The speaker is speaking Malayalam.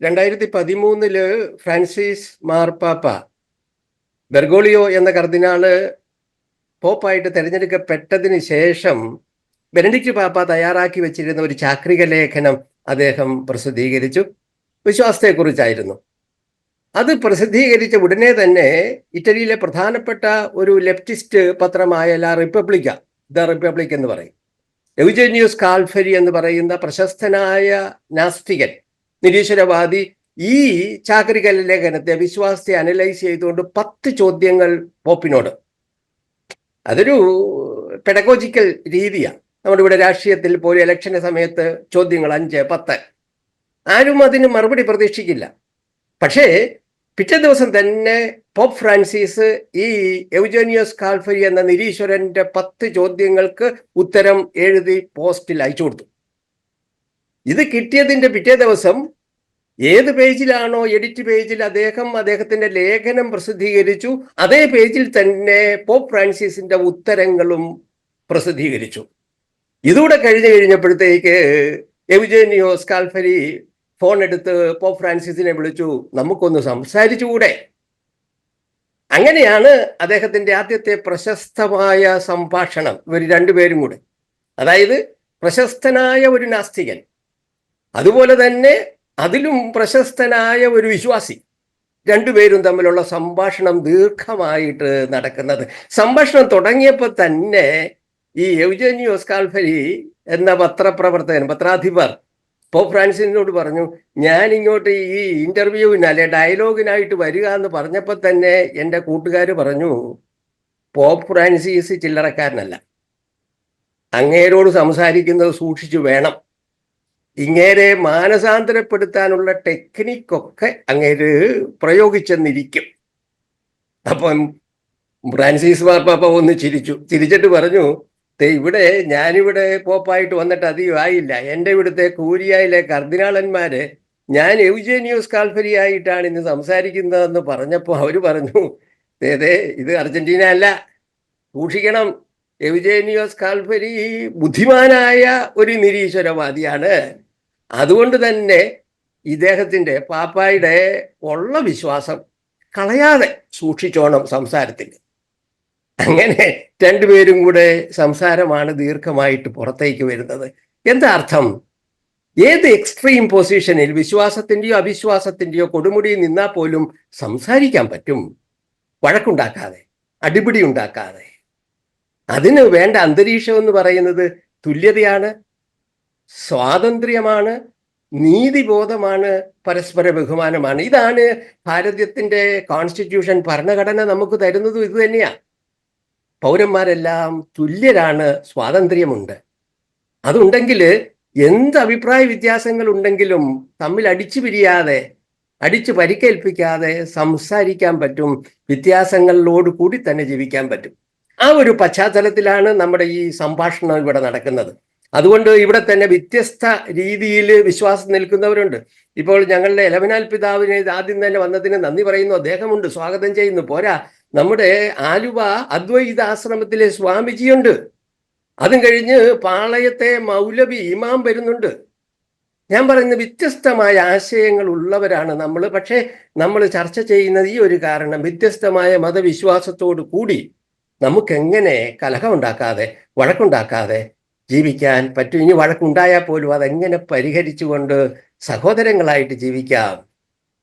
2013 ഫ്രാൻസിസ് മാർപ്പാപ്പ ബെർഗോളിയോ എന്ന കർദിനാള് പോപ്പായിട്ട് തെരഞ്ഞെടുക്കപ്പെട്ടതിന് ശേഷം ബെനഡിക്റ്റ് പാപ്പ തയ്യാറാക്കി വെച്ചിരുന്ന ഒരു ചാക്രിക ലേഖനം അദ്ദേഹം പ്രസിദ്ധീകരിച്ചു. വിശ്വാസത്തെക്കുറിച്ചായിരുന്നു. അത് പ്രസിദ്ധീകരിച്ച ഉടനെ തന്നെ ഇറ്റലിയിലെ പ്രധാനപ്പെട്ട ഒരു ലെഫ്റ്റിസ്റ്റ് പത്രമായ ദ റിപ്പബ്ലിക് എന്ന് പറയും, എവ്ജേനിയോസ് കാൽഫരി എന്ന് പറയുന്ന പ്രശസ്തനായ നാസ്തികൻ, നിരീശ്വരവാദി, ഈ ചാക്രിക ലേഖനത്തെ, വിശ്വാസത്തെ അനലൈസ് ചെയ്തുകൊണ്ട് 10 ചോദ്യങ്ങൾ പോപ്പിനോട്, അതൊരു പെഡഗോജിക്കൽ രീതിയാണ്. നമ്മുടെ ഇവിടെ രാഷ്ട്രീയത്തിൽ പോലും ഇലക്ഷന് സമയത്ത് ചോദ്യങ്ങൾ 5, 10, ആരും അതിന് മറുപടി പ്രതീക്ഷിക്കില്ല. പക്ഷേ പിറ്റേ ദിവസം തന്നെ പോപ്പ് ഫ്രാൻസിസ് ഈ എവ്ജേനിയോസ് കാൽഫരി എന്ന നിരീശ്വരന്റെ 10 ചോദ്യങ്ങൾക്ക് ഉത്തരം എഴുതി പോസ്റ്റിൽ അയച്ചു കൊടുത്തു. ഇത് കിട്ടിയതിന്റെ പിറ്റേ ദിവസം ഏത് പേജിലാണോ, എഡിറ്റ് പേജിൽ അദ്ദേഹത്തിന്റെ ലേഖനം പ്രസിദ്ധീകരിച്ചു, അതേ പേജിൽ തന്നെ പോപ്പ് ഫ്രാൻസിസിന്റെ ഉത്തരങ്ങളും പ്രസിദ്ധീകരിച്ചു. ഇതൂടെ കഴിഞ്ഞപ്പോഴത്തേക്ക് എവ്ജേനിയോസ് കാൽഫരി ഫോൺ എടുത്ത് പോപ്പ് ഫ്രാൻസിസിനെ വിളിച്ചു, നമുക്കൊന്ന് സംസാരിച്ചുകൂടെ? അങ്ങനെയാണ് അദ്ദേഹത്തിന്റെ ആദ്യത്തെ പ്രശസ്തമായ സംഭാഷണം. ഇവർ രണ്ടുപേരും കൂടെ, അതായത് പ്രശസ്തനായ ഒരു നാസ്തികൻ, അതുപോലെ തന്നെ അതിലും പ്രശസ്തനായ ഒരു വിശ്വാസി, രണ്ടുപേരും തമ്മിലുള്ള സംഭാഷണം ദീർഘമായിട്ട് നടക്കുന്നത്. സംഭാഷണം തുടങ്ങിയപ്പോൾ തന്നെ ഈ എവ്ജേനിയോസ് കാൽഫരി എന്ന പത്രാധിപർ പോപ്പ് ഫ്രാൻസിസിനോട് പറഞ്ഞു, ഞാൻ ഇങ്ങോട്ട് ഈ ഇന്റർവ്യൂവിന് അല്ലെ ഡയലോഗിനായിട്ട് വരിക എന്ന് പറഞ്ഞപ്പോൾ തന്നെ എൻ്റെ കൂട്ടുകാർ പറഞ്ഞു, പോപ്പ് ഫ്രാൻസിസ് ചില്ലറക്കാരനല്ല, അങ്ങേരോട് സംസാരിക്കുന്നത് സൂക്ഷിച്ചു വേണം, ഇങ്ങേരെ മാനസാന്തരപ്പെടുത്താനുള്ള ടെക്നിക്കൊക്കെ അങ്ങേര് പ്രയോഗിച്ചെന്നിരിക്കും. അപ്പം ഫ്രാൻസിസ് മാർപ്പാപ്പ ഒന്ന് ചിരിച്ചിട്ട് പറഞ്ഞു, ഇവിടെ ഞാനിവിടെ പോപ്പായിട്ട് വന്നിട്ട് അധികം ആയില്ല, എൻ്റെ ഇവിടുത്തെ കൂരിയായിലെ കർദിനാളന്മാര് ഞാൻ എവ്ജേനിയോസ് കാൽഫരി ആയിട്ടാണ് ഇന്ന് സംസാരിക്കുന്നതെന്ന് പറഞ്ഞപ്പോൾ അവർ പറഞ്ഞു, ഇത് അർജന്റീന അല്ല, സൂക്ഷിക്കണം, എവ്ജേനിയോസ് കാൽഫരി ബുദ്ധിമാനായ ഒരു നിരീശ്വരവാദിയാണ്, അതുകൊണ്ട് തന്നെ ഇദ്ദേഹത്തിന്റെ പാപ്പായുടെ ഉള്ള വിശ്വാസം കളയാതെ സൂക്ഷിച്ചോണം സംസാരത്തിൽ. അങ്ങനെ രണ്ടുപേരും കൂടെ സംസാരമാണ് ദീർഘമായിട്ട് പുറത്തേക്ക് വരുന്നത്. എന്താ അർത്ഥം? ഏത് എക്സ്ട്രീം പൊസിഷനിൽ വിശ്വാസത്തിന്റെയോ അവിശ്വാസത്തിന്റെയോ കൊടുമുടിയിൽ നിന്നാൽ പോലും സംസാരിക്കാൻ പറ്റും, വഴക്കുണ്ടാക്കാതെ, അടിപിടി ഉണ്ടാക്കാതെ. അതിന് വേണ്ട അന്തരീക്ഷം എന്ന് പറയുന്നത് തുല്യതയാണ്, സ്വാതന്ത്ര്യമാണ്, നീതിബോധമാണ്, പരസ്പര ബഹുമാനമാണ്. ഇതാണ് ഭാരതത്തിന്റെ കോൺസ്റ്റിറ്റ്യൂഷൻ, ഭരണഘടന നമുക്ക് തരുന്നതും ഇത് തന്നെയാണ്. പൗരന്മാരെല്ലാം തുല്യരാണ്, സ്വാതന്ത്ര്യമുണ്ട്. അതുണ്ടെങ്കിൽ എന്ത് അഭിപ്രായ വ്യത്യാസങ്ങൾ ഉണ്ടെങ്കിലും തമ്മിൽ അടിച്ചു പിരിയാതെ, അടിച്ചു പരിക്കേൽപ്പിക്കാതെ സംസാരിക്കാൻ പറ്റും, വ്യത്യാസങ്ങളോട് കൂടി തന്നെ ജീവിക്കാൻ പറ്റും. ആ ഒരു പശ്ചാത്തലത്തിലാണ് നമ്മുടെ ഈ സംഭാഷണം ഇവിടെ നടക്കുന്നത്. അതുകൊണ്ട് ഇവിടെ തന്നെ വ്യത്യസ്ത രീതിയിൽ വിശ്വാസം നിൽക്കുന്നവരുണ്ട്. ഇപ്പോൾ ഞങ്ങളുടെ എലവനാൽ പിതാവിനെ ആദ്യം തന്നെ വന്നതിന് നന്ദി പറയുന്നു, അദ്ദേഹമുണ്ട്, സ്വാഗതം ചെയ്യുന്നു. പോരാ, നമ്മുടെ ആലുവ അദ്വൈതാശ്രമത്തിലെ സ്വാമിജിയുണ്ട്. അതും കഴിഞ്ഞ് പാളയത്തെ മൗലവി ഇമാം വരുന്നുണ്ട്. ഞാൻ പറയുന്ന വ്യത്യസ്തമായ ആശയങ്ങൾ ഉള്ളവരാണ് നമ്മൾ. പക്ഷേ നമ്മൾ ചർച്ച ചെയ്യുന്നത് ഈ ഒരു കാരണം, വ്യത്യസ്തമായ മതവിശ്വാസത്തോടു കൂടി നമുക്കെങ്ങനെ കലഹമുണ്ടാക്കാതെ, വഴക്കുണ്ടാക്കാതെ ജീവിക്കാൻ പറ്റും. ഇനി വഴക്കുണ്ടായാൽ പോലും അതെങ്ങനെ പരിഹരിച്ചുകൊണ്ട് സഹോദരങ്ങളായിട്ട് ജീവിക്കാം.